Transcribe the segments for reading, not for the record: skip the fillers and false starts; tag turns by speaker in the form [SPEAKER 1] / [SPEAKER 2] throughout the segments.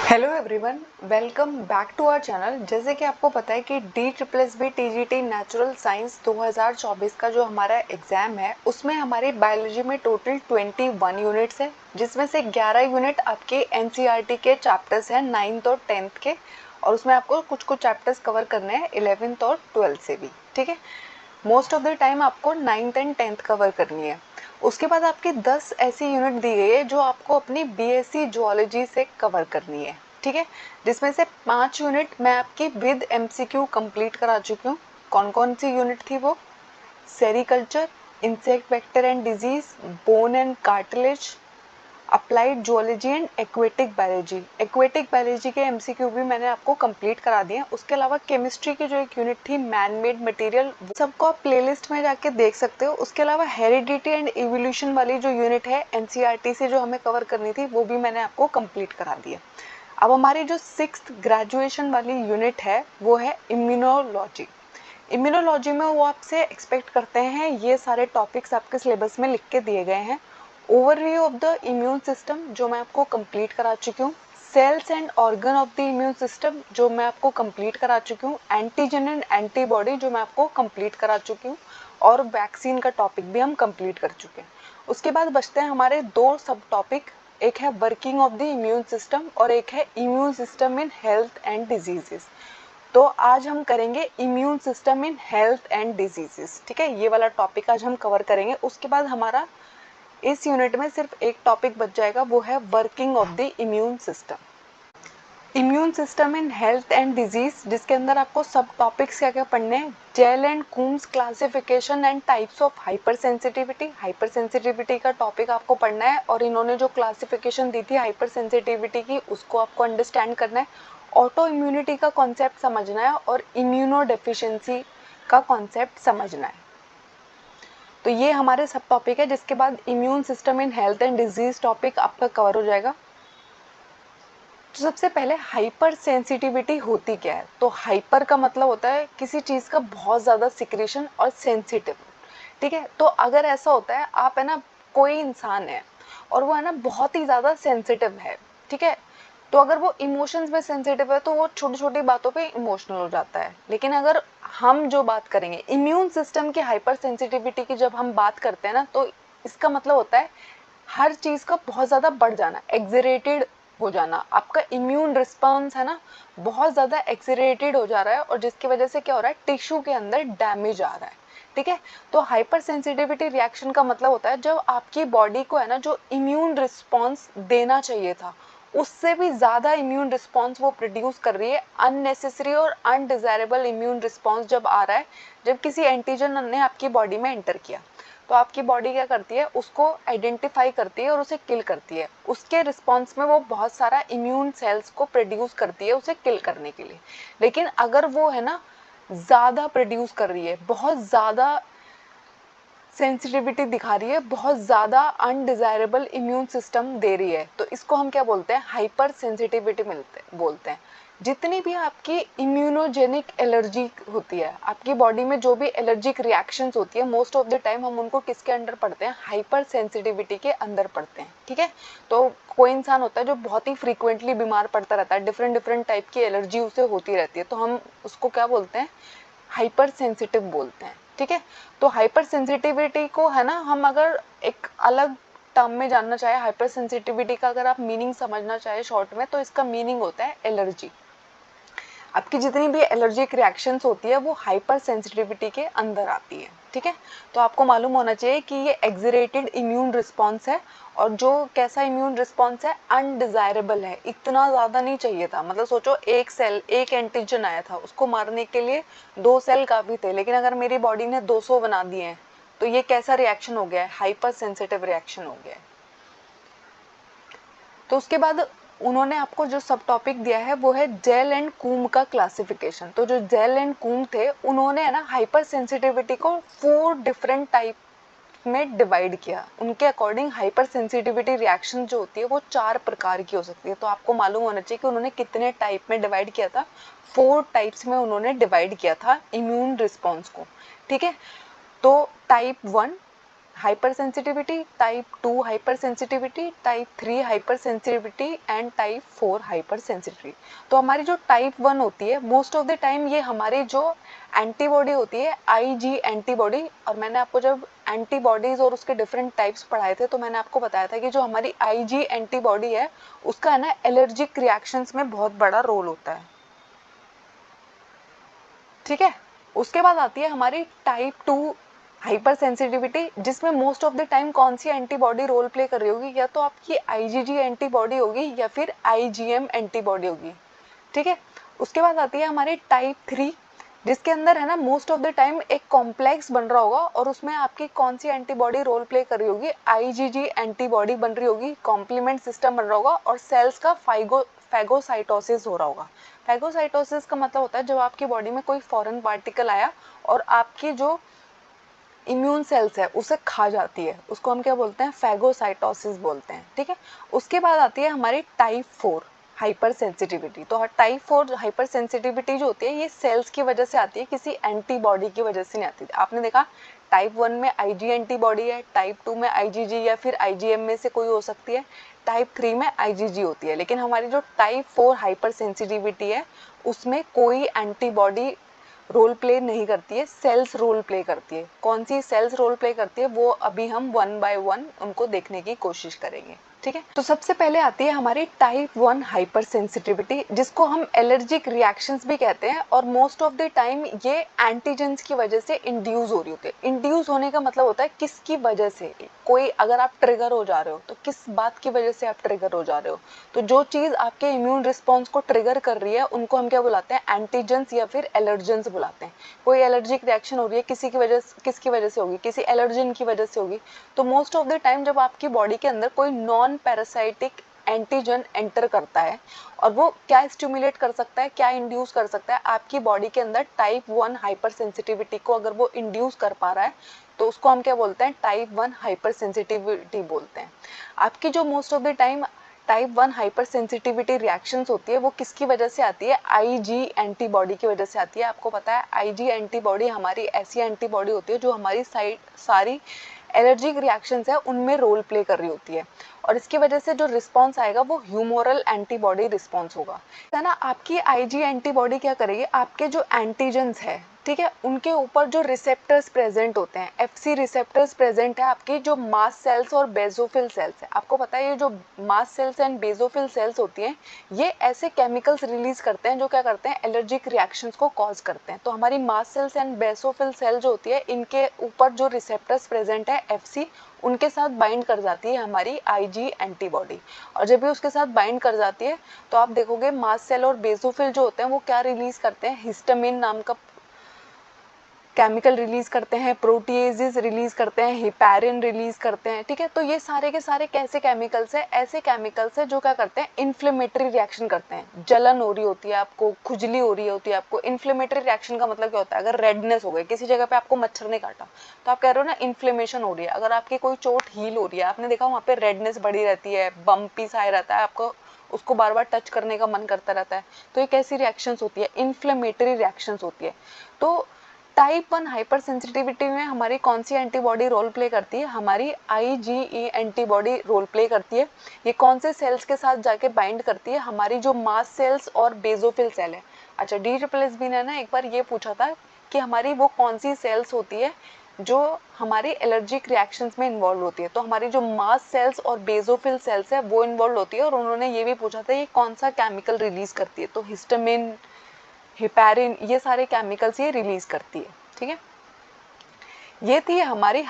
[SPEAKER 1] Hello everyone, welcome back to our channel. जैसे कि आपको पता है कि DSSB TGT नेचुरल साइंस 2024 का जो हमारा एग्ज़ाम है उसमें हमारी बायोलॉजी में टोटल 21 यूनिट्स है, जिसमें से 11 यूनिट आपके NCERT के चैप्टर्स हैं 9th और 10th के, और उसमें आपको कुछ कुछ चैप्टर्स कवर करने हैं 11th और 12th से भी। ठीक है, मोस्ट ऑफ द टाइम आपको 9th एंड 10th कवर करनी है। उसके बाद आपकी 10 ऐसी यूनिट दी गई है जो आपको अपनी BSc जूलॉजी से कवर करनी है। ठीक है, जिसमें से 5 यूनिट मैं आपकी विद MCQ कंप्लीट करा चुकी हूँ। कौन कौन सी यूनिट थी वो? Sericulture, insect vector and disease, bone and cartilage, applied zoology and aquatic biology. Aquatic biology के MCQ भी मैंने आपको कंप्लीट करा दिए हैं। उसके अलावा केमिस्ट्री की जो एक यूनिट थी मैन मेड मटेरियल, सबको आप प्लेलिस्ट में जाके देख सकते हो। उसके अलावा हेरिडिटी एंड इवोल्यूशन वाली जो यूनिट है NCERT से जो हमें कवर करनी थी वो भी मैंने आपको कंप्लीट करा दिया। अब हमारी जो 6th ग्रेजुएशन वाली यूनिट है वो है इम्यूनोलॉजी। इम्यूनोलॉजी में वो आपसे एक्सपेक्ट करते हैं, ये सारे टॉपिक्स आपके सिलेबस में लिख के दिए गए हैं। Overview of the immune system जो मैं आपको कंप्लीट करा चुकी हूँ, cells and organ of the immune system जो मैं आपको कंप्लीट करा चुकी हूँ, एंटीजन एंड एंटीबॉडी जो मैं आपको कंप्लीट करा चुकी हूँ, और वैक्सीन का टॉपिक भी हम कंप्लीट कर चुके हैं। उसके बाद बचते हैं हमारे दो सब टॉपिक, एक है working of the immune system और एक है immune system in health and diseases. तो आज हम करेंगे immune system in health and diseases. ठीक है, ये वाला टॉपिक आज हम कवर करेंगे। उसके बाद हमारा इस यूनिट में सिर्फ एक टॉपिक बच जाएगा, वो है working of the immune system. Immune system in health and disease, जिसके अंदर आपको सब टॉपिक्स क्या क्या पढ़ने हैं? Gell and Coombs classification and types of hypersensitivity. Hypersensitivity का टॉपिक आपको पढ़ना है, और इन्होंने जो क्लासिफिकेशन दी थी हाइपर सेंसिटिविटी की उसको आपको अंडरस्टैंड करना है। ऑटो इम्यूनिटी का कॉन्सेप्ट समझना है और इम्यूनो डेफिशिएंसी का कॉन्सेप्ट समझना है। तो ये हमारे सब टॉपिक है, जिसके बाद immune system in health and disease topic आपका कवर हो जाएगा। तो सबसे पहले हाइपर सेंसिटिविटी होती क्या है? तो हाइपर का मतलब होता है किसी चीज़ का बहुत ज़्यादा सिक्रेशन, और सेंसिटिव। ठीक है, तो अगर ऐसा होता है, आप है ना, कोई इंसान है और वो है ना बहुत ही ज़्यादा सेंसिटिव है। ठीक है, तो अगर वो इमोशंस में सेंसिटिव है तो वो छोटी छोटी बातों पे इमोशनल हो जाता है। लेकिन अगर हम जो बात करेंगे इम्यून सिस्टम की हाइपर सेंसिटिविटी की, जब हम बात करते हैं ना, तो इसका मतलब होता है हर चीज़ का बहुत ज़्यादा बढ़ जाना, एक्सरेटेड हो जाना। आपका इम्यून रिस्पॉन्स है ना बहुत ज़्यादा एक्सरेटेड हो जा रहा है, और जिसकी वजह से क्या हो रहा है, टिश्यू के अंदर डैमेज आ रहा है। ठीक है, तो हाइपर सेंसिटिविटी रिएक्शन का मतलब होता है जब आपकी बॉडी को है ना जो इम्यून रिस्पॉन्स देना चाहिए था उससे भी ज़्यादा इम्यून रिस्पॉन्स वो प्रोड्यूस कर रही है। अननेसेसरी और अनडिजायरेबल इम्यून रिस्पॉन्स जब आ रहा है, जब किसी एंटीजन ने आपकी बॉडी में एंटर किया, तो आपकी बॉडी क्या करती है, उसको आइडेंटिफाई करती है और उसे किल करती है। उसके रिस्पॉन्स में वो बहुत सारा इम्यून सेल्स को प्रोड्यूस करती है उसे किल करने के लिए। लेकिन अगर वो है ना ज़्यादा प्रोड्यूस कर रही है, बहुत ज़्यादा सेंसिटिविटी दिखा रही है, बहुत ज़्यादा अनडिजायरेबल इम्यून सिस्टम दे रही है, तो इसको हम क्या बोलते हैं? हाइपर सेंसिटिविटी बोलते हैं। जितनी भी आपकी इम्यूनोजेनिक एलर्जी होती है, आपकी बॉडी में जो भी एलर्जिक रिएक्शंस होती है, मोस्ट ऑफ द टाइम हम उनको किसके अंडर पढ़ते हैं? हाइपर सेंसिटिविटी के अंदर पढ़ते हैं। ठीक है, तो कोई इंसान होता है जो बहुत ही फ्रीक्वेंटली बीमार पड़ता रहता है, डिफरेंट डिफरेंट टाइप की एलर्जी उसे होती रहती है, तो हम उसको क्या बोलते हैं? हाइपर सेंसिटिव बोलते हैं। ठीक है, तो हाइपर सेंसिटिविटी को है ना, हम अगर एक अलग टर्म में जानना चाहे, हाइपर सेंसिटिविटी का अगर आप मीनिंग समझना चाहे शॉर्ट में, तो इसका मीनिंग होता है एलर्जी। आपकी जितनी भी एलर्जिक रिएक्शंस होती है वो हाइपर सेंसिटिविटी के अंदर आती है। ठीक है, तो आपको मालूम होना चाहिए कि ये एक्सरेटेड इम्यून रिस्पॉन्स है, और जो कैसा इम्यून रिस्पॉन्स है? अनडिजायरेबल है। इतना ज़्यादा नहीं चाहिए था, मतलब सोचो एक सेल, एक एंटीजन आया था, उसको मारने के लिए 2 सेल काफ़ी थे, लेकिन अगर मेरी बॉडी ने 200 बना दिए हैं, तो ये कैसा रिएक्शन हो गया है? हाइपर सेंसिटिव रिएक्शन हो गया है। तो उसके बाद उन्होंने आपको जो सब टॉपिक दिया है वो है जेल एंड कूम का क्लासिफिकेशन। तो जो जेल एंड कूम थे, उन्होंने है ना हाइपर सेंसिटिविटी को 4 डिफरेंट टाइप में डिवाइड किया। उनके अकॉर्डिंग हाइपर सेंसिटिविटी रिएक्शन जो होती है वो 4 प्रकार की हो सकती है। तो आपको मालूम होना चाहिए कि उन्होंने कितने टाइप में डिवाइड किया था। 4 टाइप्स में उन्होंने डिवाइड किया था इम्यून रिस्पॉन्स को। ठीक है, तो type 1 hyper sensitivity, type 2 hyper sensitivity, type 3 hyper sensitivity and type 4 hyper sensitivity. तो हमारी जो टाइप 1 होती है मोस्ट ऑफ द टाइम ये हमारी जो एंटीबॉडी होती है आईजी एंटीबॉडी, और मैंने आपको जब एंटीबॉडीज और उसके डिफरेंट टाइप्स पढ़ाए थे तो मैंने आपको बताया था कि जो हमारी आईजी एंटीबॉडी है उसका है ना एलर्जिक रिएक्शंस में बहुत बड़ा रोल होता है, ठीक है। उसके बाद आती है हमारी टाइप 2 हाइपर सेंसिटिविटी, जिसमें मोस्ट ऑफ द टाइम कौन सी एंटीबॉडी रोल प्ले कर रही होगी, या तो आपकी आईजीजी एंटीबॉडी होगी या फिर आईजीएम एंटीबॉडी होगी, ठीक है। उसके बाद आती है हमारी टाइप 3, जिसके अंदर है ना मोस्ट ऑफ द टाइम एक कॉम्प्लेक्स बन रहा होगा और उसमें आपकी कौन सी एंटीबॉडी रोल प्ले कर रही होगी, आईजीजी एंटीबॉडी बन रही होगी, कॉम्प्लीमेंट सिस्टम बन रहा होगा और सेल्स का फैगोसाइटोसिस हो रहा होगा। फैगोसाइटोसिस का मतलब होता है जब आपकी बॉडी में कोई फॉरेन पार्टिकल आया और आपकी जो इम्यून सेल्स है उसे खा जाती है, उसको हम क्या बोलते हैं, फैगोसाइटोसिस बोलते हैं, ठीक है। उसके बाद आती है हमारी टाइप 4 हाइपर सेंसिटिविटी। तो टाइप 4 हाइपर सेंसिटिविटी जो होती है ये सेल्स की वजह से आती है, किसी एंटीबॉडी की वजह से नहीं आती। आपने देखा टाइप 1 में आईजी एंटीबॉडी है, टाइप 2 में आईजीजी या फिर आईजीएम में से कोई हो सकती है, टाइप 3 में आईजीजी होती है। लेकिन हमारी जो टाइप 4 हाइपर सेंसिटिविटी है उसमें कोई एंटीबॉडी रोल प्ले नहीं करती है, सेल्स रोल प्ले करती है। कौन सी सेल्स रोल प्ले करती है वो अभी हम वन बाय वन उनको देखने की कोशिश करेंगे, ठीक है। तो सबसे पहले आती है हमारी टाइप 1 हाइपर सेंसिटिविटी, जिसको हम एलर्जिक रिएक्शंस भी कहते हैं, और मोस्ट ऑफ द टाइम ये एंटीजेंस की वजह से इंड्यूस हो रही होती है। इंड्यूस होने का मतलब होता है किसकी वजह से, कोई अगर आप ट्रिगर हो जा रहे हो तो किस बात की वजह से आप ट्रिगर हो जा रहे हो। तो जो चीज आपके इम्यून रिस्पॉन्स को ट्रिगर कर रही है उनको हम क्या बुलाते हैं, एंटीजेंस या फिर एलर्जेंस बुलाते हैं। कोई एलर्जिक रिएक्शन हो रही है किसी की वजह से, किसकी वजह से होगी, किसी एलर्जन की वजह से होगी। तो मोस्ट ऑफ द टाइम जब आपकी बॉडी के अंदर कोई नॉन पैरासाइटिक एंटीजन एंटर करता है, और वो क्या स्टिमुलेट कर सकता है, क्या इंड्यूस कर सकता है आपकी बॉडी के अंदर टाइप 1 हाइपर सेंसिटिविटी को, अगर वो इंड्यूस कर पा रहा है तो उसको हम क्या बोलते हैं, टाइप 1 हाइपर सेंसिटिविटी बोलते हैं। आपकी जो most of the time type 1 hyper sensitivity reactions होती है वो किसकी वजह से आती है, आईजी एंटीबॉडी की वजह से आती है। आपको पता है आईजी एंटीबॉडी हमारी ऐसी एंटीबॉडी होती है जो हमारी सारी एलर्जिक रिएक्शंस है उनमें रोल प्ले कर रही होती है, और इसकी वजह से जो रिस्पॉन्स आएगा वो ह्यूमोरल एंटीबॉडी रिस्पॉन्स होगा, है ना। आपकी आईजी एंटीबॉडी क्या करेगी, आपके जो एंटीजेंस है, ठीक है, उनके ऊपर जो रिसेप्टर्स प्रेजेंट होते हैं, एफसी रिसेप्टर्स प्रेजेंट है आपकी जो मास्ट सेल्स और बेसोफिल सेल्स है। आपको पता है ये जो mast cells and basophil cells होती हैं ये ऐसे केमिकल्स रिलीज करते हैं जो क्या करते हैं, एलर्जिक रिएक्शंस को कॉज करते हैं। तो हमारी mast cells and basophil cell जो होती है इनके ऊपर जो रिसेप्टर्स प्रेजेंट है एफसी, उनके साथ बाइंड कर जाती है हमारी आईजी एंटीबॉडी, और जब भी उसके साथ बाइंड कर जाती है तो आप देखोगे मास्ट सेल और बेसोफिल जो होते हैं वो क्या रिलीज करते हैं, हिस्टामिन नाम का केमिकल रिलीज करते हैं, प्रोटीएजेस रिलीज करते हैं, हिपैरिन रिलीज करते हैं, ठीक है। तो ये सारे के सारे कैसे केमिकल्स है, ऐसे केमिकल्स है जो क्या करते हैं, इन्फ्लेमेटरी रिएक्शन करते हैं। जलन हो रही होती है आपको, खुजली हो रही होती है आपको। इन्फ्लेमेटरी रिएक्शन का मतलब क्या होता है, अगर रेडनेस हो गई किसी जगह पे, आपको मच्छर ने काटा तो आप कह रहे हो ना इन्फ्लेमेशन हो रही है। अगर आपकी कोई चोट हील हो रही है, आपने देखा वहाँ पे रेडनेस बढ़ी रहती है, बम्पी सा रहता है, आपको उसको बार बार टच करने का मन करता रहता है। तो ये कैसी रिएक्शंस होती है, इन्फ्लेमेटरी रिएक्शंस होती है। तो टाइप 1 हाइपर सेंसिटिविटी में हमारी कौन सी एंटीबॉडी रोल प्ले करती है, हमारी आईजीई एंटीबॉडी रोल प्ले करती है। ये कौन से सेल्स के साथ जाके बाइंड करती है, हमारी जो मास्ट सेल्स और बेसोफिल सेल है। अच्छा, DSSB ने ना एक बार ये पूछा था कि हमारी वो कौन सी सेल्स होती है जो हमारी एलर्जिक रिएक्शंस में इन्वॉल्व होती है। तो हमारी जो मास्ट सेल्स और बेसोफिल सेल्स है वो इन्वॉल्व होती है, और उन्होंने ये भी पूछा था ये कौन सा केमिकल रिलीज करती है। तो हिस्टामिन, हिपैरिन, ये सारे केमिकल्स ये रिलीज करती है, ठीक है। ये थी हमारी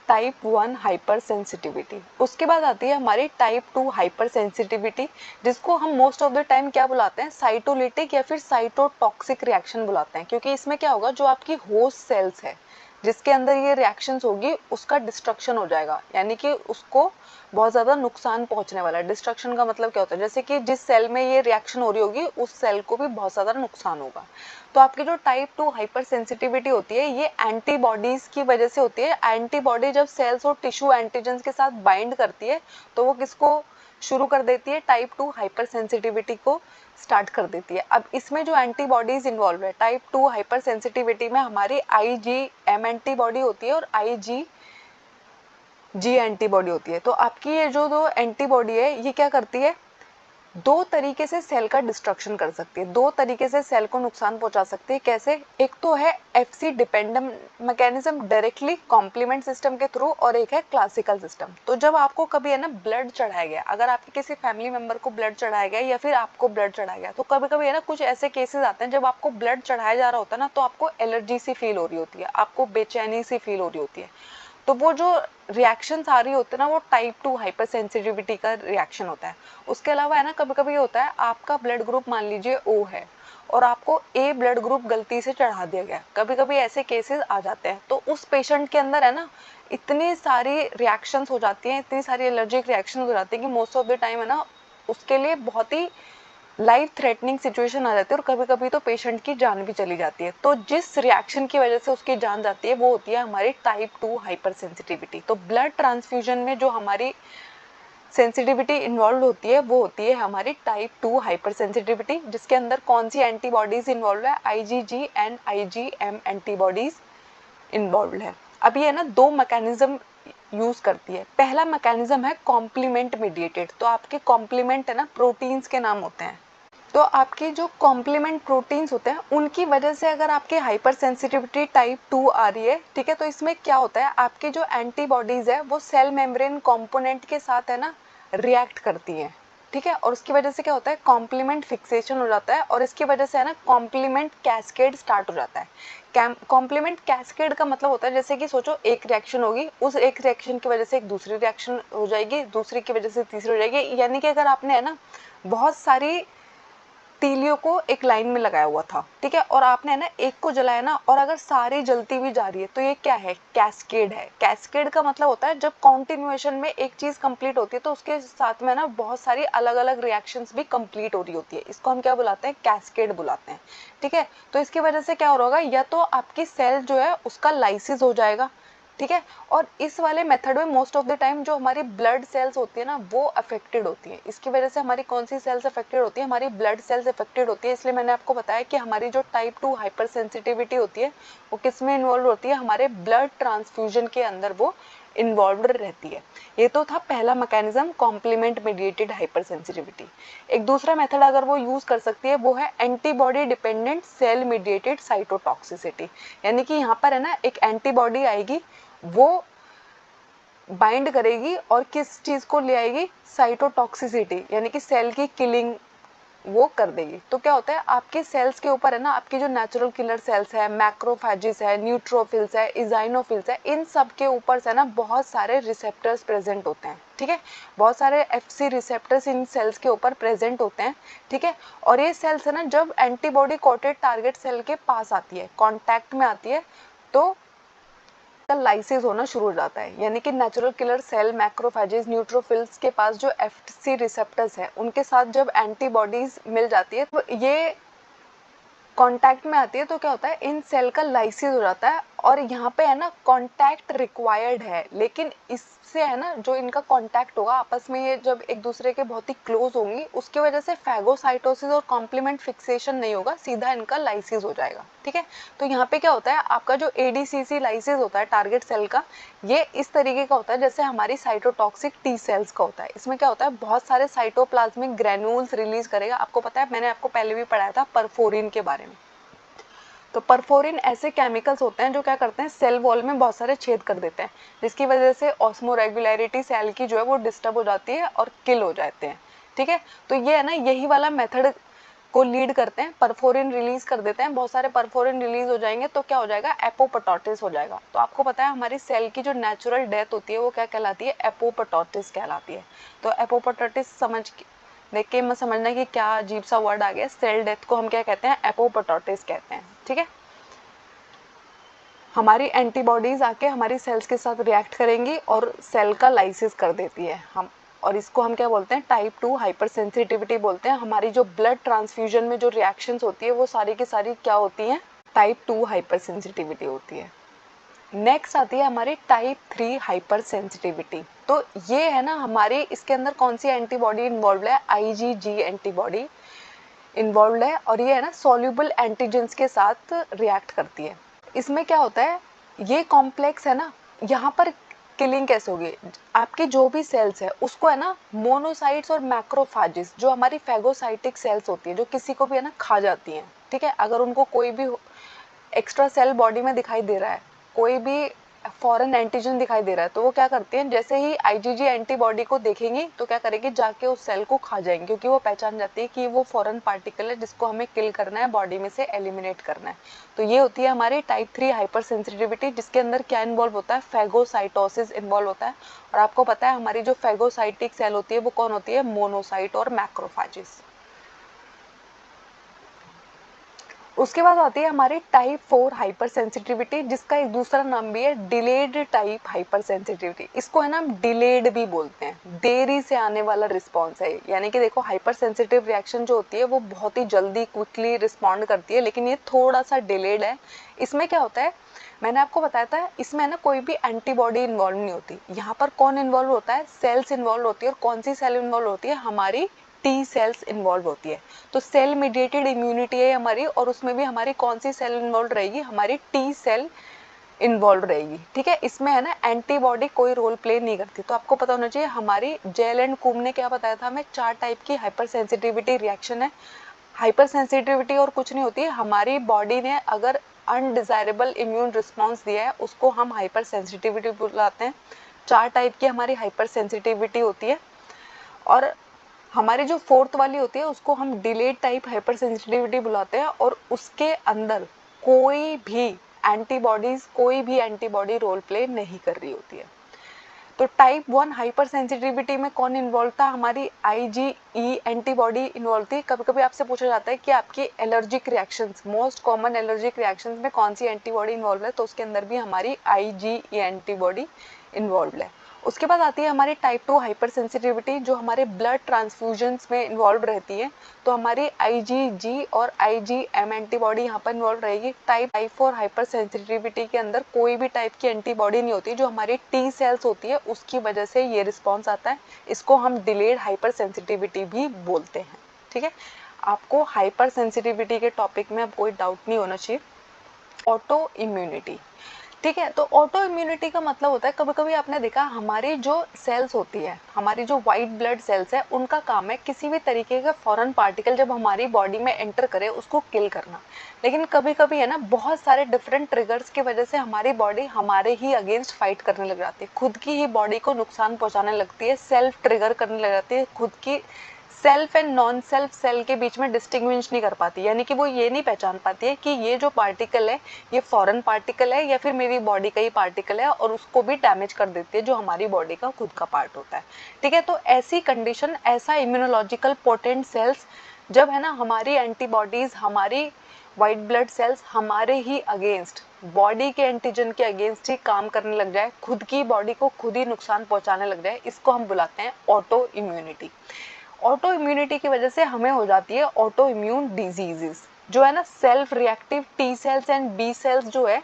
[SPEAKER 1] टाइप 1 हाइपर सेंसिटिविटी। उसके बाद आती है हमारी टाइप 2 हाइपर सेंसिटिविटी, जिसको हम मोस्ट ऑफ द टाइम क्या बुलाते हैं, साइटोलिटिक या फिर साइटोटॉक्सिक रिएक्शन बुलाते हैं। क्योंकि इसमें क्या होगा, जो आपकी होस्ट सेल्स है जिसके अंदर ये रिएक्शंस होगी उसका डिस्ट्रक्शन हो जाएगा, यानी कि उसको बहुत ज़्यादा नुकसान पहुंचने वाला है। डिस्ट्रक्शन का मतलब क्या होता है, जैसे कि जिस सेल में ये रिएक्शन हो रही होगी उस सेल को भी बहुत ज़्यादा नुकसान होगा। तो आपकी जो टाइप 2 हाइपर सेंसिटिविटी होती है ये एंटीबॉडीज़ की वजह से होती है। एंटीबॉडी जब सेल्स और टिश्यू एंटीजेंस के साथ बाइंड करती है तो वो किसको शुरू कर देती है, टाइप 2 हाइपर सेंसिटिविटी को स्टार्ट कर देती है। अब इसमें जो एंटीबॉडीज इन्वॉल्व है टाइप 2 हाइपर सेंसिटिविटी में, हमारी आईजीएम एंटीबॉडी होती है और आईजी जी एंटीबॉडी होती है। तो आपकी ये जो दो एंटीबॉडी है ये क्या करती है, दो तरीके से सेल का डिस्ट्रक्शन कर सकती है, दो तरीके से सेल को नुकसान पहुंचा सकती है। कैसे? एक तो है FC dependent mechanism directly complement system के थ्रू, और एक है क्लासिकल सिस्टम। तो जब आपको कभी है ना ब्लड चढ़ाया गया, अगर आपके किसी फैमिली मेंबर को ब्लड चढ़ाया गया या फिर आपको ब्लड चढ़ाया गया, तो कभी कभी है ना कुछ ऐसे केसेस आते हैं जब आपको ब्लड चढ़ाया जा रहा होता है ना, तो आपको एलर्जी सी फील हो रही होती है, आपको बेचैनी सी फील हो रही होती है। तो वो जो रिएक्शंस आ रही होते हैं ना, वो टाइप 2 हाइपर सेंसिटिविटी का रिएक्शन होता है। उसके अलावा है ना कभी कभी होता है आपका ब्लड ग्रुप मान लीजिए ओ है और आपको ए ब्लड ग्रुप गलती से चढ़ा दिया गया, कभी कभी ऐसे केसेस आ जाते हैं। तो उस पेशेंट के अंदर है ना इतनी सारी रिएक्शंस हो जाती हैं, इतनी सारी एलर्जिक रिएक्शन हो जाती है कि मोस्ट ऑफ द टाइम है ना उसके लिए बहुत ही लाइफ थ्रेटनिंग सिचुएशन आ जाती है, और कभी कभी तो पेशेंट की जान भी चली जाती है। तो जिस रिएक्शन की वजह से उसकी जान जाती है वो होती है हमारी टाइप 2 हाइपर सेंसिटिविटी। तो ब्लड ट्रांसफ्यूजन में जो हमारी सेंसिटिविटी इन्वॉल्व होती है वो होती है हमारी टाइप 2 हाइपर सेंसिटिविटी, जिसके अंदर कौन सी एंटीबॉडीज इन्वॉल्व है, IgG and IgM antibodies involve है। अब ये ना दो मैकेनिज्म यूज करती है। पहला मैकेनिज्म है कॉम्प्लीमेंट मीडिएटेड। तो आपके कॉम्प्लीमेंट है ना प्रोटीन्स के नाम होते हैं। तो आपके जो कॉम्प्लीमेंट प्रोटीन्स होते हैं उनकी वजह से अगर आपके हाइपर सेंसिटिविटी टाइप 2 आ रही है, ठीक है, तो इसमें क्या होता है, आपके जो एंटीबॉडीज है वो सेल मेम्ब्रेन कंपोनेंट के साथ है ना रिएक्ट करती हैं, ठीक है, और उसकी वजह से क्या होता है, कॉम्प्लीमेंट फिक्सेशन हो जाता है, और इसकी वजह से है ना कॉम्प्लीमेंट कैस्केड स्टार्ट हो जाता है। कॉम्प्लीमेंट कैस्केड का मतलब होता है जैसे कि सोचो एक रिएक्शन होगी, उस एक रिएक्शन की वजह से एक दूसरी रिएक्शन हो जाएगी, दूसरी की वजह से तीसरी हो जाएगी। यानी कि अगर आपने है ना बहुत सारी तीलियों को एक लाइन में लगाया हुआ था, ठीक है, और आपने ना एक को जलाया ना, और अगर सारी जलती हुई जा रही है तो ये क्या है, कैस्केड है। कैस्केड का मतलब होता है जब कॉन्टिन्यूएशन में एक चीज कंप्लीट होती है तो उसके साथ में ना बहुत सारी अलग अलग रिएक्शंस भी कंप्लीट हो रही होती है, इसको हम क्या बुलाते हैं, कैस्केड बुलाते हैं, ठीक है। तो इसकी वजह से क्या हो रहा होगा, या तो आपकी सेल जो है उसका लाइसिस हो जाएगा, ठीक है, और इस वाले मेथड में मोस्ट ऑफ द टाइम जो हमारी ब्लड सेल्स होती है ना वो अफेक्टेड होती है। इसकी वजह से हमारी कौन सी सेल्स अफेक्टेड होती है, हमारी ब्लड सेल्स अफेक्टेड होती है। इसलिए मैंने आपको बताया कि हमारी जो टाइप 2 हाइपर सेंसिटिविटी होती है वो किस में इन्वॉल्व होती है, हमारे ब्लड ट्रांसफ्यूजन के अंदर वो इन्वॉल्व रहती है। ये तो था पहला mechanism, complement mediated hypersensitivity. एक दूसरा मेथड अगर वो यूज कर सकती है वो है antibody dependent cell mediated cytotoxicity. यानी कि यहाँ पर है ना एक एंटीबॉडी आएगी, वो बाइंड करेगी और किस चीज को ले आएगी, साइटोटॉक्सिसिटी, यानी कि सेल की किलिंग वो कर देगी। तो क्या होता है आपके सेल्स के ऊपर है ना, आपकी जो नेचुरल किलर सेल्स है, मैक्रोफेजेस है, न्यूट्रोफिल्स है, इजाइनोफिल्स है, इन सब के ऊपर से ना बहुत सारे रिसेप्टर्स प्रेजेंट होते हैं, ठीक है, बहुत सारे एफसी रिसेप्टर्स इन सेल्स के ऊपर प्रेजेंट होते हैं, ठीक है। और ये सेल्स है ना जब एंटीबॉडी कोटेड टारगेट सेल के पास आती है, कांटेक्ट में आती है, तो लाइसिस होना शुरू हो जाता है। यानी कि natural killer cell, macrophages, neutrophils के पास जो एफसी रिसेप्टर्स है उनके साथ जब एंटीबॉडीज मिल जाती है तो ये कांटेक्ट में आती है, तो क्या होता है इन सेल का लाइसिस हो जाता है। और यहाँ पे है ना कांटेक्ट रिक्वायर्ड है, लेकिन इससे है ना जो इनका कांटेक्ट होगा आपस में, ये जब एक दूसरे के बहुत ही क्लोज होंगी उसकी वजह से फैगोसाइटोसिस और कॉम्प्लीमेंट फिक्सेशन नहीं होगा, सीधा इनका लाइसिस हो जाएगा, ठीक है। तो यहाँ पे क्या होता है आपका जो एडीसीसी लाइसिस होता है टारगेट सेल का, ये इस तरीके का होता है जैसे हमारी साइटोटॉक्सिक टी सेल्स का होता है। इसमें क्या होता है बहुत सारे साइटोप्लाज्मिक ग्रेन्यूल्स रिलीज करेगा। आपको पता है मैंने आपको पहले भी पढ़ाया था परफोरिन के बारे में। तो परफोरिन ऐसे केमिकल्स होते हैं जो क्या करते हैं, सेल वॉल में बहुत सारे छेद कर देते हैं, जिसकी वजह से ऑस्मोरेगुलरिटी सेल की जो है वो डिस्टर्ब हो जाती है और किल हो जाते हैं, ठीक है। तो ये है ना यही वाला मेथड को लीड करते हैं, परफोरिन रिलीज कर देते हैं, बहुत सारे परफोरिन रिलीज हो जाएंगे तो क्या हो जाएगा, एपोप्टोसिस हो जाएगा। तो आपको पता है हमारी सेल की जो नेचुरल डेथ होती है वो क्या कहलाती है, एपोप्टोसिस कहलाती है। तो एपोप्टोसिस देख के मत समझना कि क्या अजीब सा वर्ड आ गया, सेल डेथ को हम क्या कहते हैं, एपोप्टोसिस कहते हैं, ठीक है। हमारी एंटीबॉडीज आके हमारी सेल्स के साथ रिएक्ट करेंगी और सेल का लाइसिस कर देती है हम, और इसको हम क्या बोलते हैं, टाइप 2 हाइपर सेंसिटिविटी बोलते हैं। हमारी जो ब्लड ट्रांसफ्यूजन में जो रिएक्शंस होती है वो सारी की सारी क्या होती हैं, टाइप 2 हाइपर सेंसिटिविटी होती है। नेक्स्ट आती है हमारी टाइप 3 हाइपर सेंसिटिविटी। तो ये है ना हमारी, इसके अंदर कौन सी एंटीबॉडी इन्वॉल्व है, आईजीजी एंटीबॉडी इन्वॉल्व है, और ये है ना सॉल्युबल एंटीजेंस के साथ रिएक्ट करती है। इसमें क्या होता है, ये कॉम्प्लेक्स है ना, यहाँ पर किलिंग कैसे होगी, आपके जो भी सेल्स है उसको है ना मोनोसाइट्स और मैक्रोफेजेस, जो हमारी फेगोसाइटिक सेल्स होती है, जो किसी को भी है ना खा जाती हैं, ठीक है। अगर उनको कोई भी एक्स्ट्रा सेल बॉडी में दिखाई दे रहा है, कोई भी फॉरेन एंटीजन दिखाई दे रहा है, तो वो क्या करते हैं, जैसे ही आईजीजी एंटीबॉडी को देखेंगी तो क्या करेगी, जाके उस सेल को खा जाएंगे, क्योंकि वो पहचान जाती है कि वो फॉरेन पार्टिकल है जिसको हमें किल करना है, बॉडी में से एलिमिनेट करना है। तो ये होती है हमारी टाइप 3 हाइपर सेंसिटिविटी, जिसके अंदर क्या इन्वॉल्व होता है, फेगोसाइटोसिस इन्वॉल्व होता है। और आपको पता है हमारी जो फेगोसाइटिक सेल होती है वो कौन होती है, मोनोसाइट और मैक्रोफेजेस। उसके बाद आती है हमारी टाइप 4 हाइपर सेंसिटिविटी, जिसका एक दूसरा नाम भी है डिलेड टाइप हाइपर सेंसिटिविटी। इसको है ना हम डिलेड भी बोलते हैं, देरी से आने वाला रिस्पॉन्स है। यानी कि देखो हाइपर सेंसिटिव रिएक्शन जो होती है वो बहुत ही जल्दी क्विकली रिस्पॉन्ड करती है, लेकिन ये थोड़ा सा डिलेड है। इसमें क्या होता है, मैंने आपको बताया था, इसमें ना कोई भी एंटीबॉडी इन्वॉल्व नहीं होती। यहाँ पर कौन इन्वॉल्व होता है, सेल्स इन्वॉल्व होती है। और कौन सी सेल इन्वॉल्व होती है, हमारी टी सेल्स इन्वॉल्व होती है। तो सेल मीडिएटेड इम्यूनिटी है हमारी, और उसमें भी हमारी कौन सी सेल इन्वॉल्व रहेगी, हमारी टी सेल इन्वॉल्व रहेगी, ठीक है। इसमें है ना एंटीबॉडी कोई रोल प्ले नहीं करती। तो आपको पता होना चाहिए, हमारी जेल एंड कुम ने क्या बताया था हमें, 4 टाइप की हाइपर सेंसिटिविटी रिएक्शन है। हाइपर सेंसिटिविटी और कुछ नहीं होती है, हमारी बॉडी ने अगर अनडिजायरेबल इम्यून रिस्पॉन्स दिया है उसको हम हाइपर सेंसिटिविटी बुलाते हैं। 4 टाइप की हमारी हाइपर सेंसिटिविटी होती है। और हमारी जो फोर्थ वाली होती है उसको हम डिलेड टाइप हाइपर सेंसिटिविटी बुलाते हैं, और उसके अंदर कोई भी एंटीबॉडी रोल प्ले नहीं कर रही होती है। तो टाइप 1 हाइपर सेंसिटिविटी में कौन इन्वॉल्व था, हमारी आईजीई एंटीबॉडी इन्वॉल्व थी। कभी कभी आपसे पूछा जाता है कि आपकी allergic reactions, most common allergic reactions में कौन सी एंटीबॉडी इन्वॉल्व है, तो उसके अंदर भी हमारी आईजीई एंटीबॉडी इन्वॉल्व है। उसके बाद आती है हमारी टाइप 2 हाइपर सेंसिटिविटी, जो हमारे ब्लड ट्रांसफ्यूजन्स में इन्वॉल्व रहती है। तो हमारी आईजीजी और आईजीएम एंटीबॉडी यहाँ पर इन्वॉल्व रहेगी। टाइप 4 हाइपर सेंसिटिविटी के अंदर कोई भी टाइप की एंटीबॉडी नहीं होती, जो हमारी टी सेल्स होती है उसकी वजह से ये रिस्पॉन्स आता है। इसको हम डिलेड हाइपर सेंसिटिविटी भी बोलते हैं, ठीक है। आपको हाइपर सेंसिटिविटी के टॉपिक में अब कोई डाउट नहीं होना चाहिए। ऑटो इम्यूनिटी, ठीक है। तो ऑटो इम्यूनिटी का मतलब होता है, कभी कभी आपने देखा हमारी जो सेल्स होती है, हमारी जो वाइट ब्लड सेल्स है, उनका काम है किसी भी तरीके का फॉरेन पार्टिकल जब हमारी बॉडी में एंटर करे उसको किल करना। लेकिन कभी कभी है ना बहुत सारे डिफरेंट ट्रिगर्स की वजह से हमारी बॉडी हमारे ही अगेंस्ट फाइट करने लग जाती है, खुद की ही बॉडी को नुकसान पहुंचाने लगती है, सेल्फ ट्रिगर करने लग जाती है, खुद की self and non self cell के बीच में डिस्टिंग्विश नहीं कर पाती। यानी कि वो ये नहीं पहचान पाती है कि ये जो पार्टिकल है ये फॉरेन पार्टिकल है या फिर मेरी बॉडी का ही पार्टिकल है, और उसको भी डैमेज कर देती है जो हमारी बॉडी का खुद का पार्ट होता है, ठीक है। तो ऐसी कंडीशन, ऐसा इम्यूनोलॉजिकल पोटेंट सेल्स जब है ना हमारी एंटीबॉडीज, हमारी वाइट ब्लड सेल्स हमारे ही अगेंस्ट, बॉडी के एंटीजन के अगेंस्ट ही काम करने लग जाए, खुद की बॉडी को खुद ही नुकसान पहुंचाने लग जाए, इसको हम बुलाते हैं ऑटो इम्यूनिटी। ऑटो इम्यूनिटी की वजह से हमें हो जाती है ऑटो इम्यून डिजीजेस, जो है ना self reactive T cells and B cells जो है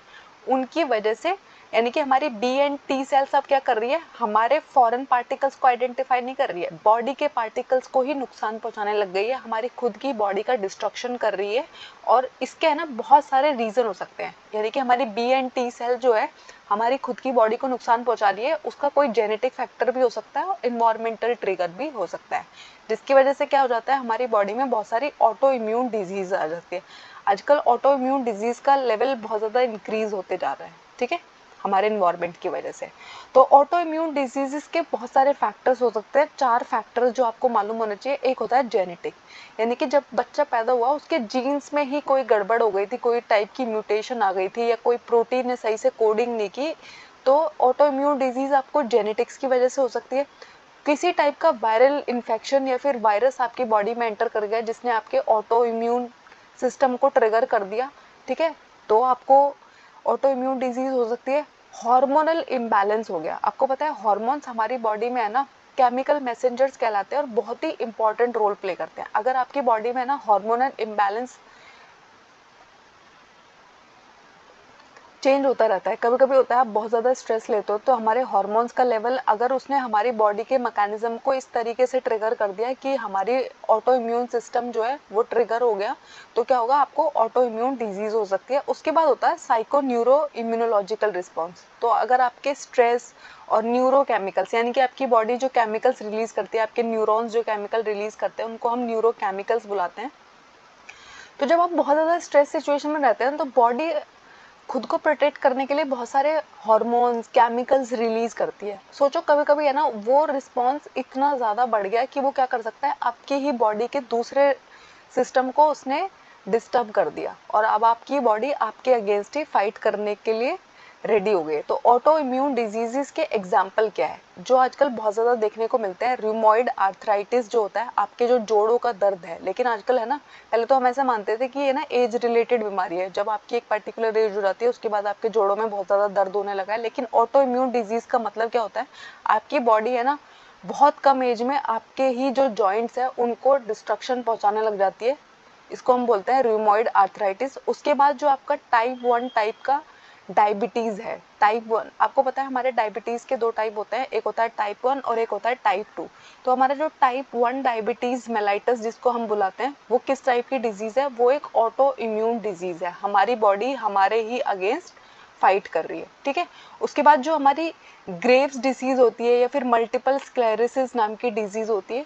[SPEAKER 1] उनकी वजह से। यानी कि हमारी बी एंड टी सेल्स अब क्या कर रही है, हमारे फॉरेन पार्टिकल्स को आइडेंटिफाई नहीं कर रही है, बॉडी के पार्टिकल्स को ही नुकसान पहुंचाने लग गई है, हमारी खुद की बॉडी का डिस्ट्रक्शन कर रही है। और इसके है ना बहुत सारे रीजन हो सकते हैं। यानी कि हमारी बी एंड टी सेल जो है हमारी खुद की बॉडी को नुकसान पहुंचा रही है, उसका कोई जेनेटिक फैक्टर भी हो सकता है और इन्वायरमेंटल ट्रिगर भी हो सकता है, जिसकी वजह से क्या हो जाता है, हमारी बॉडी में बहुत सारी ऑटो इम्यून डिजीज आ जाती है। आजकल ऑटो इम्यून डिजीज का लेवल बहुत ज़्यादा इंक्रीज होते जा रहा है, ठीक है, हमारे इन्वायरमेंट की वजह से। तो ऑटो इम्यून डिजीजेस के बहुत सारे फैक्टर्स हो सकते हैं। 4 फैक्टर्स जो आपको मालूम होने चाहिए। एक होता है जेनेटिक, यानी कि जब बच्चा पैदा हुआ उसके जीन्स में ही कोई गड़बड़ हो गई थी, कोई टाइप की म्यूटेशन आ गई थी, या कोई प्रोटीन ने सही से कोडिंग नहीं की, तो ऑटो इम्यून डिजीज आपको जेनेटिक्स की वजह से हो सकती है। किसी टाइप का वायरल इन्फेक्शन या फिर वायरस आपकी बॉडी में एंटर कर गया जिसने आपके ऑटो इम्यून सिस्टम को ट्रिगर कर दिया, ठीक है, तो आपको ऑटो इम्यून डिजीज हो सकती है। हार्मोनल इम्बैलेंस हो गया, आपको पता है हार्मोन्स हमारी बॉडी में है ना केमिकल मैसेंजर्स कहलाते हैं और बहुत ही इंपॉर्टेंट रोल प्ले करते हैं। अगर आपकी बॉडी में ना हार्मोनल इम्बैलेंस चेंज होता रहता है। कभी कभी होता है आप बहुत ज़्यादा स्ट्रेस लेते हो तो हमारे हार्मोन्स का लेवल, अगर उसने हमारी बॉडी के मैकेनिज्म को इस तरीके से ट्रिगर कर दिया कि हमारी ऑटो इम्यून सिस्टम जो है वो ट्रिगर हो गया, तो क्या होगा, आपको ऑटो इम्यून डिजीज हो सकती है। उसके बाद होता है साइको न्यूरो इम्यूनोलॉजिकल रिस्पॉन्स। तो अगर आपके स्ट्रेस और न्यूरो केमिकल्स, यानी कि आपकी बॉडी जो केमिकल्स रिलीज करती है, आपके न्यूरॉन्स जो केमिकल रिलीज करते हैं उनको हम न्यूरो केमिकल्स बुलाते हैं। तो जब आप बहुत ज़्यादा स्ट्रेस सिचुएशन में रहते हैं तो बॉडी खुद को प्रोटेक्ट करने के लिए बहुत सारे हार्मोन्स केमिकल्स रिलीज करती है। सोचो कभी कभी है ना, वो रिस्पॉन्स इतना ज़्यादा बढ़ गया कि वो क्या कर सकता है, आपकी ही बॉडी के दूसरे सिस्टम को उसने डिस्टर्ब कर दिया और अब आपकी बॉडी आपके अगेंस्ट ही फाइट करने के लिए रेडी हो गई। तो ऑटो इम्यून डिजीजेस के एग्जाम्पल क्या है जो आजकल बहुत ज़्यादा देखने को मिलते हैं? रूमेटॉइड आर्थराइटिस जो होता है, आपके जो जोड़ों का दर्द है। लेकिन आजकल है ना, पहले तो हम ऐसा मानते थे कि ये ना एज रिलेटेड बीमारी है, जब आपकी एक पर्टिकुलर एज हो जाती है उसके बाद आपके जोड़ों में बहुत ज़्यादा दर्द होने लगा है। लेकिन ऑटो इम्यून डिजीज़ का मतलब क्या होता है? आपकी बॉडी है ना, बहुत कम एज में आपके ही जो जॉइंट्स है उनको डिस्ट्रक्शन पहुंचाने लग जाती है। इसको हम बोलते हैं रूमेटॉइड आर्थराइटिस। उसके बाद जो आपका टाइप 1 टाइप का डायबिटीज़ है, टाइप 1, आपको पता है हमारे डायबिटीज़ के दो टाइप होते हैं, एक होता है टाइप 1 और एक होता है टाइप 2। तो हमारा जो टाइप 1 डायबिटीज़ मेलाइटस जिसको हम बुलाते हैं, वो किस टाइप की डिजीज़ है? वो एक ऑटो इम्यून डिजीज़ है। हमारी बॉडी हमारे ही अगेंस्ट फाइट कर रही है, ठीक है। उसके बाद जो हमारी ग्रेव्स डिसीज़ होती है या फिर मल्टीपल स्क्लेरोसिस नाम की डिजीज़ होती है,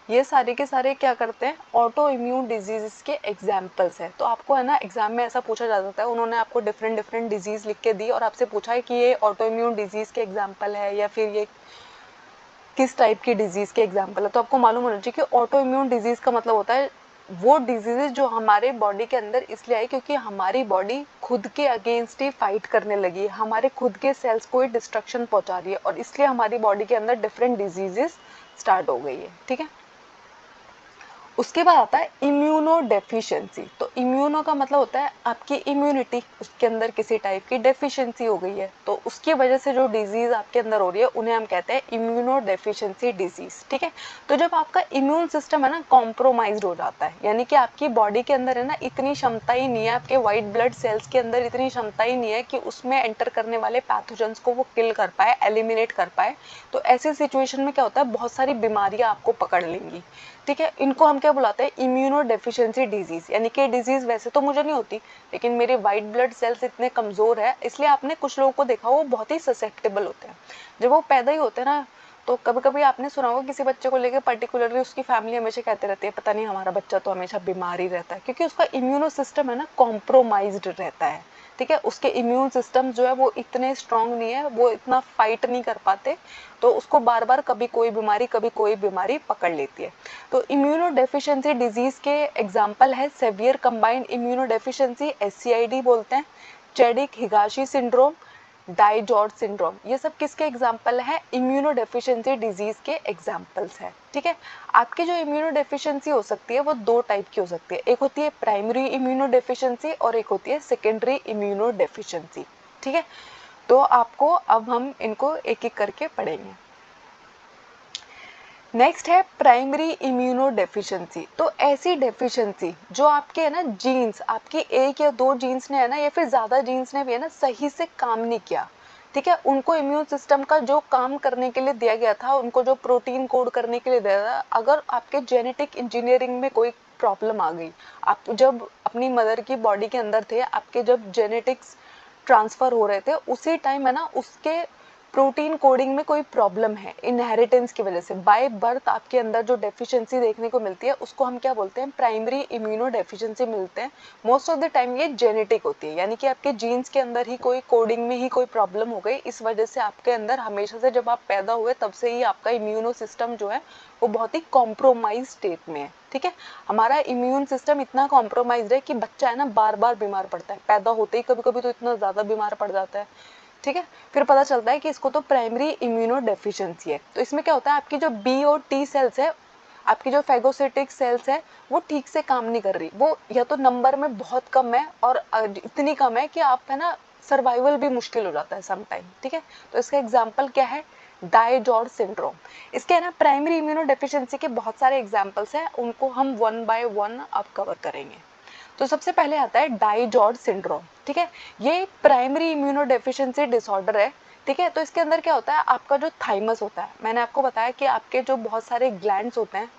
[SPEAKER 1] ये सारे के सारे क्या करते हैं? ऑटो इम्यून डिजीज़ के एग्जाम्पल्स हैं। तो आपको है ना एग्जाम में ऐसा पूछा जा सकता है, उन्होंने आपको डिफरेंट डिफरेंट डिजीज़ लिख के दी और आपसे पूछा है कि ये ऑटो इम्यून डिजीज़ के एग्जाम्पल है या फिर ये किस टाइप की डिजीज़ के एग्जाम्पल है। तो आपको मालूम होना चाहिए कि ऑटो इम्यून डिजीज़ का मतलब होता है वो डिजीज़ जो हमारे बॉडी के अंदर इसलिए आई क्योंकि हमारी बॉडी खुद के अगेंस्ट ही फाइट करने लगी है, हमारे खुद के सेल्स को ही डिस्ट्रक्शन पहुंचा रही है और इसलिए हमारी बॉडी के अंदर डिफरेंट डिजीजेस स्टार्ट हो गई है, ठीक है। उसके बाद आता है इम्यूनो डेफिशिएंसी। तो इम्यूनो का मतलब होता है आपकी इम्यूनिटी, उसके अंदर किसी टाइप की डेफिशिएंसी हो गई है तो उसकी वजह से जो डिजीज आपके अंदर हो रही है उन्हें हम कहते हैं इम्यूनो डेफिशिएंसी डिजीज, ठीक है। तो जब आपका इम्यून सिस्टम है ना कॉम्प्रोमाइज्ड हो जाता है, यानी कि आपकी बॉडी के अंदर है ना इतनी क्षमता ही नहीं है, आपके व्हाइट ब्लड सेल्स के अंदर इतनी क्षमता ही नहीं है कि उसमें एंटर करने वाले पैथोजेंस को वो किल कर पाए, एलिमिनेट कर पाए। तो ऐसी सिचुएशन में क्या होता है, बहुत सारी बीमारियां आपको पकड़ लेंगी, ठीक है। इनको हम क्या बुलाते हैं? Immuno deficiency disease. यानी कि डिजीज वैसे तो मुझे नहीं होती लेकिन मेरे वाइट ब्लड सेल्स इतने कमजोर है, इसलिए आपने कुछ लोगों को देखा वो बहुत ही ससेप्टेबल होते हैं जब वो पैदा ही होते हैं ना। तो कभी कभी आपने सुना होगा किसी बच्चे को लेकर पर्टिकुलरली उसकी फैमिली हमेशा कहते रहती है पता नहीं हमारा बच्चा तो हमेशा बीमार ही रहता है, क्योंकि उसका इम्यूनो सिस्टम है ना कॉम्प्रोमाइज्ड रहता है, ठीक है। उसके इम्यून सिस्टम जो है वो इतने स्ट्रांग नहीं है, वो इतना फाइट नहीं कर पाते, तो उसको बार बार कभी कोई बीमारी पकड़ लेती है। तो इम्यूनो डेफिशिएंसी डिजीज के एग्जांपल है severe combined immunodeficiency, SCID बोलते हैं, Chediak Higashi syndrome, DiGeorge syndrome. ये सब किसके एग्जाम्पल है? इम्यूनो डेफिशिएंसी डिजीज के एग्जाम्पल्स है, ठीक है। आपकी जो इम्यूनो डेफिशिएंसी हो सकती है वो दो टाइप की हो सकती है, एक होती है प्राइमरी इम्यूनो डेफिशिएंसी और एक होती है सेकेंडरी इम्यूनो डेफिशिएंसी, ठीक है। तो आपको अब हम इनको एक एक करके पढ़ेंगे। नेक्स्ट है प्राइमरी इम्यूनो डेफिशिएंसी। तो ऐसी डेफिशिएंसी जो आपके है ना जीन्स, आपकी एक या दो जीन्स ने है ना या फिर ज़्यादा जीन्स ने भी है ना सही से काम नहीं किया, ठीक है। उनको इम्यून सिस्टम का जो काम करने के लिए दिया गया था, उनको जो प्रोटीन कोड करने के लिए दिया था, अगर आपके जेनेटिक इंजीनियरिंग में कोई प्रॉब्लम आ गई, आप जब अपनी मदर की बॉडी के अंदर थे, आपके जब जेनेटिक्स ट्रांसफ़र हो रहे थे उसी टाइम है ना उसके प्रोटीन कोडिंग में कोई प्रॉब्लम है इनहेरिटेंस की वजह से, बाय बर्थ आपके अंदर जो डेफिशिएंसी देखने को मिलती है उसको हम क्या बोलते हैं? प्राइमरी इम्यूनो डेफिशिएंसी मिलते हैं। मोस्ट ऑफ द टाइम ये जेनेटिक होती है, यानी कि आपके जीन्स के अंदर ही कोई कोडिंग में ही कोई प्रॉब्लम हो गई, इस वजह से आपके अंदर हमेशा से जब आप पैदा हुए तब से ही आपका इम्यूनो सिस्टम जो है वो बहुत ही कॉम्प्रोमाइज स्टेट में है, ठीक है। हमारा इम्यून सिस्टम इतना कॉम्प्रोमाइज है कि बच्चा है ना बार बार बीमार पड़ता है, पैदा होते ही कभी कभी तो इतना ज़्यादा बीमार पड़ जाता है, ठीक है। फिर पता चलता है कि इसको तो प्राइमरी इम्यूनो डेफिशिएंसी है। तो इसमें क्या होता है, आपकी जो बी और टी सेल्स है, आपकी जो फैगोसिटिक सेल्स है वो ठीक से काम नहीं कर रही, वो या तो नंबर में बहुत कम है और इतनी कम है कि आप है ना सर्वाइवल भी मुश्किल हो जाता है सम टाइम, ठीक है। तो इसका एग्जाम्पल क्या है? DiGeorge syndrome. इसके है ना प्राइमरी इम्यूनो डेफिशिएंसी के बहुत सारे एग्जाम्पल्स हैं, उनको हम वन बाय वन अब कवर करेंगे। तो सबसे पहले आता है डाई जॉर्ज सिंड्रोम, ठीक है। ये प्राइमरी इम्यूनोडेफिशिएंसी डिसऑर्डर है, ठीक है। तो इसके अंदर क्या होता है, आपका जो थाइमस होता है, मैंने आपको बताया कि आपके जो बहुत सारे ग्लैंड्स होते हैं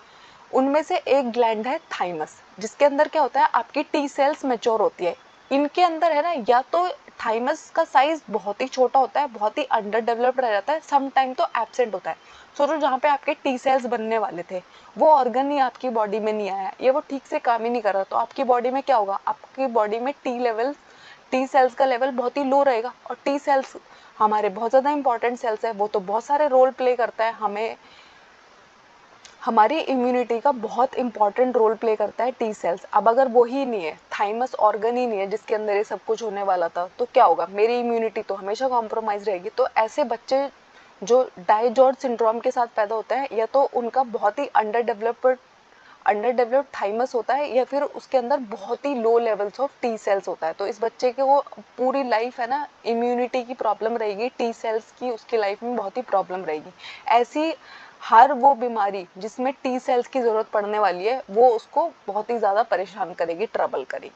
[SPEAKER 1] उनमें से एक ग्लैंड है थाइमस, जिसके अंदर क्या होता है, आपकी टी सेल्स मैच्योर होती है। इनके अंदर है ना, या तो थाइमस का साइज बहुत ही छोटा होता है, बहुत ही अंडर डेवलप्ड रह जाता है, सम टाइम तो एब्सेंट होता है। सोचो जहाँ पे आपके टी सेल्स बनने वाले थे वो ऑर्गन ही आपकी बॉडी में नहीं आया, ये वो ठीक से काम ही नहीं कर रहा, तो आपकी बॉडी में क्या होगा, आपकी बॉडी में टी सेल्स का लेवल बहुत ही लो रहेगा। और टी सेल्स हमारे बहुत ज़्यादा इंपॉर्टेंट सेल्स है, वो तो बहुत सारे रोल प्ले करता है, हमें हमारी इम्यूनिटी का बहुत इंपॉर्टेंट रोल प्ले करता है टी सेल्स। अब अगर वो ही नहीं है, थाइमस ऑर्गन ही नहीं है जिसके अंदर ये सब कुछ होने वाला था, तो क्या होगा, मेरी इम्यूनिटी तो हमेशा कॉम्प्रोमाइज रहेगी। तो ऐसे बच्चे जो डाई जॉर्ज सिंड्रोम के साथ पैदा होते हैं, या तो उनका बहुत ही अंडर डेवलप्ड थाइमस होता है, या फिर उसके अंदर बहुत ही low levels of T cells होता है। तो इस बच्चे के वो पूरी लाइफ है ना, इम्यूनिटी की प्रॉब्लम रहेगी, टी सेल्स की उसकी लाइफ में बहुत ही प्रॉब्लम रहेगी। ऐसी हर वो बीमारी जिसमें टी सेल्स की ज़रूरत पड़ने वाली है, वो उसको बहुत ही ज़्यादा परेशान करेगी, ट्रबल करेगी।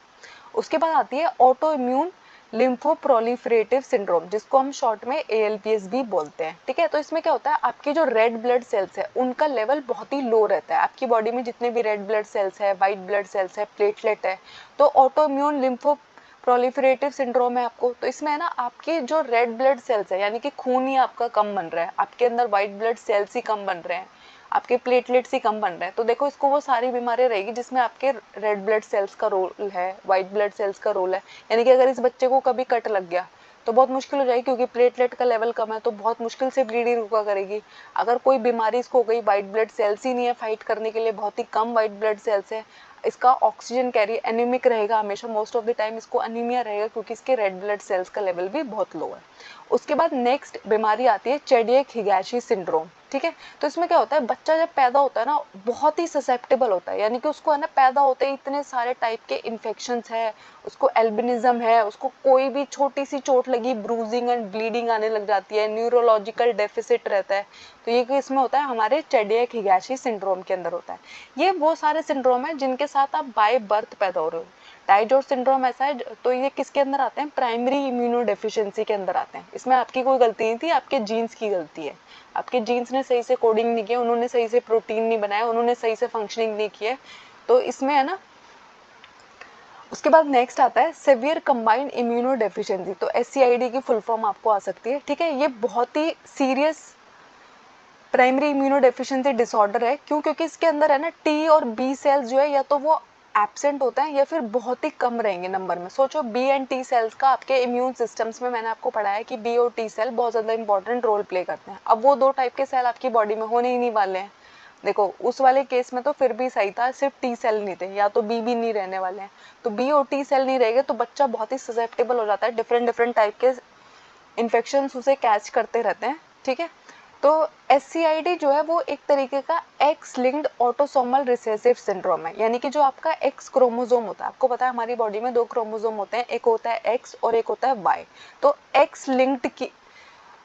[SPEAKER 1] उसके बाद आती है ऑटो इम्यून लिम्फोप्रोलिफरेटिव सिंड्रोम, जिसको हम शॉर्ट में ALPS भी बोलते हैं, ठीक है। तो इसमें क्या होता है, आपके जो रेड ब्लड सेल्स है उनका लेवल बहुत ही लो रहता है। आपकी बॉडी में जितने भी रेड ब्लड सेल्स है, वाइट ब्लड सेल्स है, प्लेटलेट है, तो auto immune lympho proliferative syndrome है आपको। तो इसमें है ना, आपके जो रेड ब्लड सेल्स है, यानी कि खून ही आपका कम बन रहा है, आपके अंदर वाइट ब्लड सेल्स ही कम बन रहे हैं, आपके प्लेटलेट्स ही कम बन रहे हैं। तो देखो, इसको वो सारी बीमारियां रहेगी जिसमें आपके रेड ब्लड सेल्स का रोल है, वाइट ब्लड सेल्स का रोल है। यानी कि अगर इस बच्चे को कभी कट लग गया तो बहुत मुश्किल हो जाएगी, क्योंकि प्लेटलेट का लेवल कम है, तो बहुत मुश्किल से ब्लीडिंग रुका करेगी। अगर कोई बीमारी इसको हो गई, वाइट ब्लड सेल्स ही नहीं है फाइट करने के लिए, बहुत ही कम वाइट ब्लड सेल्स है, इसका ऑक्सीजन कैरी एनीमिक रहेगा हमेशा, मोस्ट ऑफ द टाइम इसको अनीमिया रहेगा, क्योंकि इसके रेड ब्लड सेल्स का लेवल भी बहुत लो है। उसके बाद नेक्स्ट बीमारी आती है चेडियक हिगाशी सिंड्रोम, ठीक है। तो इसमें क्या होता है, बच्चा जब पैदा होता है ना, बहुत ही ससेप्टेबल होता है, यानी कि उसको है ना, पैदा होते ही इतने सारे टाइप के इन्फेक्शंस है, उसको एल्बिनिज्म है, उसको कोई भी छोटी सी चोट लगी ब्रूजिंग एंड ब्लीडिंग आने लग जाती है, न्यूरोलॉजिकल डेफिसिट रहता है। तो ये इसमें होता है, हमारे चेडियक हिगाशी सिंड्रोम के अंदर होता है। ये वो सारे सिंड्रोम है जिनके साथ आप बाय बर्थ पैदा हो रहे हो। डाई जॉर्ज सिंड्रोम ऐसा है, तो ये किसके अंदर आते हैं, प्राइमरी इम्यूनोडेफिशिएंसी के अंदर आते हैं। इसमें आपकी कोई गलती नहीं थी, आपके जीन्स की गलती है, आपके जीन्स ने सही से कोडिंग नहीं किया, उन्होंने सही से प्रोटीन नहीं बनाया, उन्होंने सही से फंक्शनिंग नहीं की है, तो इसमें है ना। उसके बाद नेक्स्ट आता है सेवियर कंबाइंड इम्यूनोडेफिशिएंसी। तो SCID की फुल फॉर्म आपको आ सकती है, ठीक है। ये बहुत ही सीरियस प्राइमरी इम्यूनोडेफिशिएंसी डिसऑर्डर है। क्यों? क्योंकि इसके अंदर है ना, T और B सेल्स जो है, या तो वो एब्सेंट होते हैं या फिर बहुत ही कम रहेंगे नंबर में। सोचो B एंड T सेल्स का आपके इम्यून सिस्टम्स में, मैंने आपको पढ़ाया कि B और T सेल बहुत ज़्यादा इंपॉर्टेंट रोल प्ले करते हैं। अब वो दो टाइप के सेल आपकी बॉडी में होने ही नहीं वाले हैं। देखो, उस वाले केस में तो फिर भी सही था, सिर्फ T सेल नहीं थे, या तो B भी नहीं रहने वाले हैं। तो B और T सेल नहीं रहेंगे तो बच्चा बहुत ही ससेप्टेबल हो जाता है, डिफरेंट टाइप के इन्फेक्शन उसे कैच करते रहते हैं, ठीक है। तो SCID जो है वो एक तरीके का x linked autosomal recessive syndrome है, यानी कि जो आपका एक्स क्रोमोसोम होता है, आपको पता है हमारी बॉडी में 2 क्रोमोसोम होते हैं, एक होता है एक्स और एक होता है वाई। तो एक्स लिंक्ड की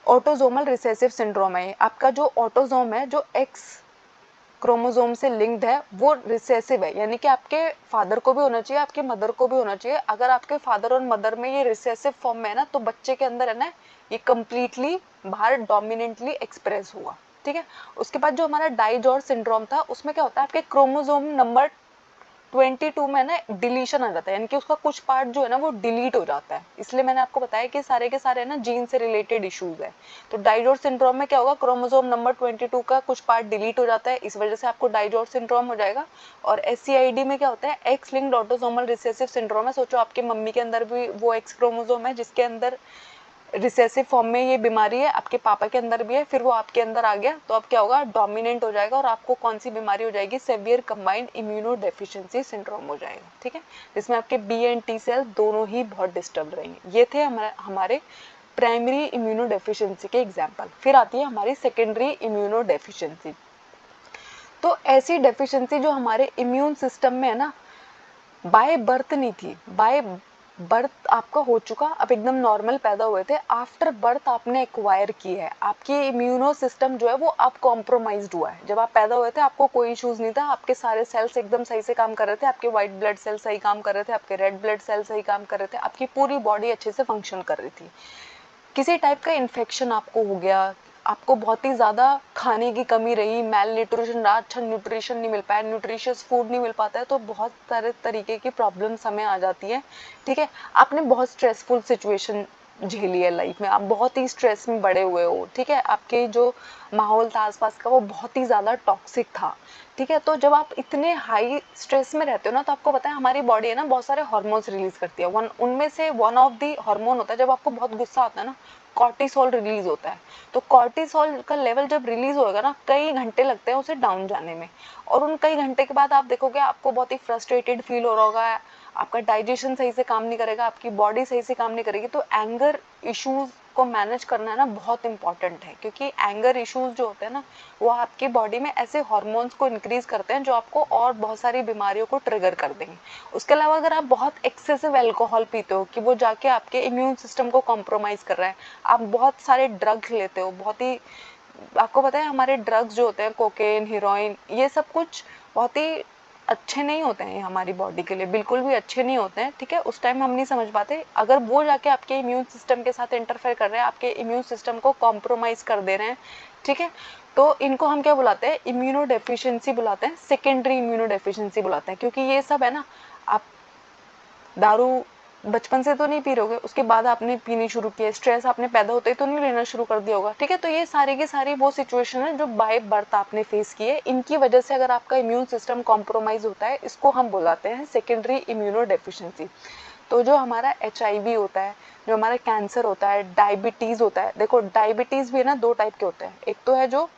[SPEAKER 1] ऑटोसोमल रिसेसिव सिंड्रोम है। आपका जो ऑटोसोम है, जो एक्स क्रोमोसोम से लिंक्ड है, वो रिसेसिव है, यानी कि आपके फादर को भी होना चाहिए, आपके मदर को भी होना चाहिए। अगर आपके फादर और मदर में ये रिसेसिव फॉर्म में है ना, तो बच्चे के अंदर है ना, ये कंप्लीटली बाहर डोमिनेंटली एक्सप्रेस हुआ, ठीक है। उसके बाद जो हमारा डाई जॉर्ज सिंड्रोम था, उसमें क्या होता है, आपके क्रोमोसोम नंबर 22 में ना डिलीशन आ जाता है, यानी कि उसका कुछ पार्ट जो है ना वो डिलीट हो जाता है। इसलिए मैंने आपको बताया कि सारे के सारे ना जीन से रिलेटेड इश्यूज है। तो डाई जॉर्ज सिंड्रोम में क्या होगा, क्रोमोसोम नंबर 22 का कुछ पार्ट डिलीट हो जाता है, इस वजह से आपको डाई जॉर्ज सिंड्रोम हो जाएगा। और SCID में क्या होता है, x linked autosomal recessive syndrome है। सोचो आपकी मम्मी के अंदर भी वो एक्स क्रोमोसोम है जिसके अंदर रिसेसिव फॉर्म में ये बीमारी है, आपके पापा के अंदर भी है, फिर वो आपके अंदर आ गया, तो अब क्या होगा, डोमिनेंट हो जाएगा, और आपको कौन सी बीमारी हो जाएगी, सेवियर कंबाइंड इम्यूनोडेफिशिएंसी सिंड्रोम हो जाएगा, ठीक है। जिसमें आपके B एंड T सेल दोनों ही बहुत डिस्टर्ब रहेंगे। ये थे हमारे प्राइमरी इम्यूनोडेफिशिएंसी के एग्जाम्पल। फिर आती है हमारी सेकेंडरी इम्यूनोडेफिशिएंसी। तो ऐसी डेफिशिएंसी जो हमारे इम्यून सिस्टम में है ना, बाय बर्थ नहीं थी, बाय बर्थ आपका हो चुका, आप एकदम नॉर्मल पैदा हुए थे, आफ्टर बर्थ आपने एक्वायर की है, आपकी इम्यूनो सिस्टम जो है वो अब कॉम्प्रोमाइज्ड हुआ है। जब आप पैदा हुए थे आपको कोई इश्यूज नहीं था, आपके सारे सेल्स एकदम सही से काम कर रहे थे, आपके वाइट ब्लड सेल सही काम कर रहे थे, आपके रेड ब्लड सेल सही काम कर रहे थे, आपकी पूरी बॉडी अच्छे से फंक्शन कर रही थी। किसी टाइप का इन्फेक्शन आपको हो गया, आपको बहुत ही ज़्यादा खाने की कमी रही, मेल न्यूट्रिशन रहा, अच्छा न्यूट्रिशन नहीं मिल पाया, न्यूट्रिशियस फूड नहीं मिल पाता है, तो बहुत सारे तरीके की प्रॉब्लम्स हमें आ जाती है। ठीक है, आपने बहुत स्ट्रेसफुल सिचुएशन झेली है लाइफ में, आप बहुत ही स्ट्रेस में बड़े हुए हो। ठीक है, आपके जो माहौल था आसपास का वो बहुत ही ज़्यादा टॉक्सिक था। ठीक है, तो जब आप इतने हाई स्ट्रेस में रहते हो ना, तो आपको पता है हमारी बॉडी है ना बहुत सारे हार्मोन्स रिलीज करती है। उनमें से वन ऑफ द हार्मोन होता है, जब आपको बहुत गुस्सा आता है ना, कॉर्टिसोल रिलीज होता है। तो कॉर्टिसोल का लेवल जब रिलीज होएगा ना, कई घंटे लगते हैं उसे डाउन जाने में, और उन कई घंटे के बाद आप देखोगे आपको बहुत ही फ्रस्ट्रेटेड फील हो रहा होगा, आपका डाइजेशन सही से काम नहीं करेगा, आपकी बॉडी सही से काम नहीं करेगी। तो एंगर इश्यूज को मैनेज करना है ना बहुत इंपॉर्टेंट है, क्योंकि एंगर इश्यूज जो होते हैं ना वो आपकी बॉडी में ऐसे हार्मोन्स को इंक्रीज करते हैं जो आपको और बहुत सारी बीमारियों को ट्रिगर कर देंगे। उसके अलावा अगर आप बहुत एक्सेसिव अल्कोहल पीते हो कि वो जाके आपके इम्यून सिस्टम को कॉम्प्रोमाइज कर रहा है, आप बहुत सारे ड्रग्स लेते हो, बहुत ही, आपको पता है हमारे ड्रग्स जो होते हैं कोकेन, हीरोइन, ये सब कुछ बहुत ही अच्छे नहीं होते हैं हमारी बॉडी के लिए, बिल्कुल भी अच्छे नहीं होते हैं। ठीक है, उस टाइम हम नहीं समझ पाते, अगर वो जाके आपके इम्यून सिस्टम के साथ इंटरफेयर कर रहे हैं, आपके इम्यून सिस्टम को कॉम्प्रोमाइज कर दे रहे हैं। ठीक है, तो इनको हम क्या बुलाते हैं, इम्यूनो डेफिशिएंसी बुलाते हैं, सेकेंडरी इम्यूनो डेफिशिएंसी बुलाते हैं। क्योंकि ये सब है ना, आप दारू बचपन से तो नहीं पी रहोगे, उसके बाद आपने पीनी शुरू की है, स्ट्रेस आपने पैदा होते ही तो नहीं लेना शुरू कर दिया होगा। ठीक है, तो ये सारी की सारी वो सिचुएशन है जो बाय बर्थ आपने फेस की है, इनकी वजह से अगर आपका इम्यून सिस्टम कॉम्प्रोमाइज होता है, इसको हम बुलाते हैं सेकेंडरी इम्यूनो डेफिशिएंसी। तो जो हमारा HIV होता है, जो हमारा कैंसर होता है, डायबिटीज होता है, देखो डायबिटीज भी ना दो टाइप के होते हैं, एक तो है जो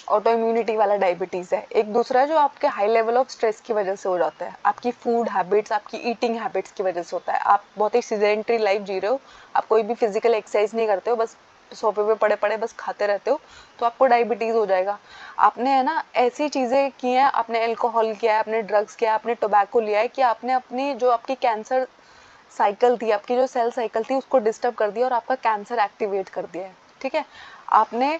[SPEAKER 1] ऑटो इम्यूनिटी वाला डायबिटीज़ है, एक दूसरा जो आपके हाई लेवल ऑफ स्ट्रेस की वजह से हो जाता है, आपकी फूड हैबिट्स, आपकी ईटिंग हैबिट्स की वजह से होता है। आप बहुत ही सीडेंटरी लाइफ जी रहे हो, आप कोई भी फिजिकल एक्सरसाइज नहीं करते हो, बस सोफे पे पड़े पड़े बस खाते रहते हो, तो आपको डायबिटीज़ हो जाएगा। आपने है ना ऐसी चीज़ें की हैं, आपने अल्कोहल किया है, आपने ड्रग्स किया है, आपने टोबैको लिया है, कि आपने अपनी जो आपकी कैंसर साइकिल थी, आपकी जो सेल साइकिल थी, उसको डिस्टर्ब कर दिया और आपका कैंसर एक्टिवेट कर दिया है। ठीक है, आपने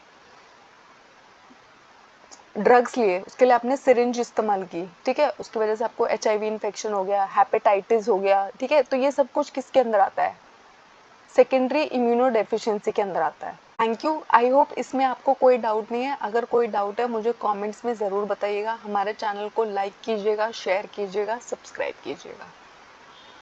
[SPEAKER 1] ड्रग्स लिए, उसके लिए आपने सिरिंज इस्तेमाल की। ठीक है, उसकी वजह से आपको HIV इन्फेक्शन हो गया, हेपेटाइटिस हो गया। ठीक है, तो ये सब कुछ किसके अंदर आता है, सेकेंडरी इम्यूनो डेफिशिएंसी के अंदर आता है। थैंक यू, आई होप इसमें आपको कोई डाउट नहीं है। अगर कोई डाउट है मुझे कमेंट्स में ज़रूर बताइएगा। हमारे चैनल को लाइक कीजिएगा, शेयर कीजिएगा, सब्सक्राइब कीजिएगा।